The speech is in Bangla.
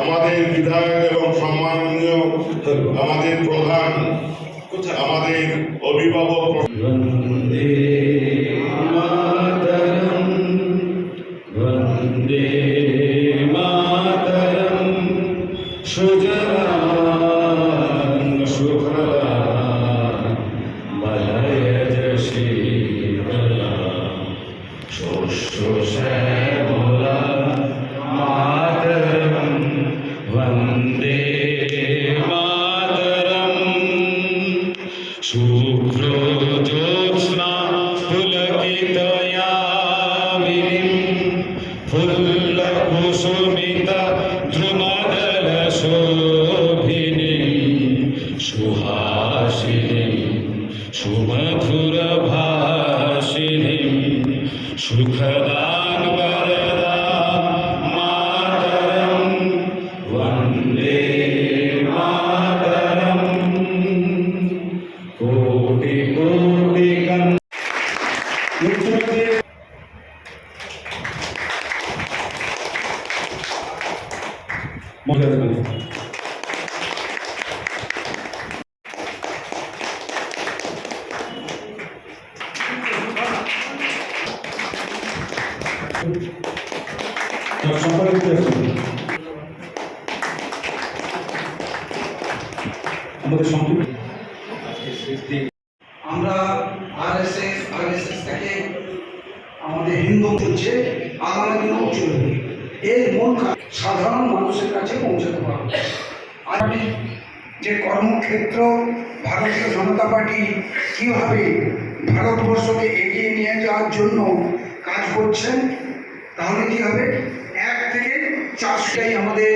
আমাদের বিধায়ক এবং সম্মাননীয় আমাদের প্রধান আমাদের অভিভাবক वन्दे मातरम् वन्दे मातरम् सुजलां सुफलां मलयज शीतलां शोष्ठ श्यामलां मातरं वन्दे मातरम् शुभ्रज्योत्स्ना पुलकितयामिनीं फुल्लकुसुमिता द्रुमदलशोभिनीं सुहासिनीं सुमधुरभाषिणीं सुखदां वरदां मातरं वन्दे मातरम् कोटि कोटि আমাদের সংক্ষিপ্ত আমরা আরএসএস থেকে আমাদের হিন্দু চলছে, আগামী দিনেও চলবে। এর মূল সাধারণ মানুষের কাছে পৌঁছাতে পারবে। আর যে কর্মক্ষেত্র ভারতীয় জনতা পার্টি কীভাবে ভারতবর্ষকে এগিয়ে নিয়ে যাওয়ার জন্য কাজ করছেন, তাহলে কী হবে, 1 থেকে 4টাই আমাদের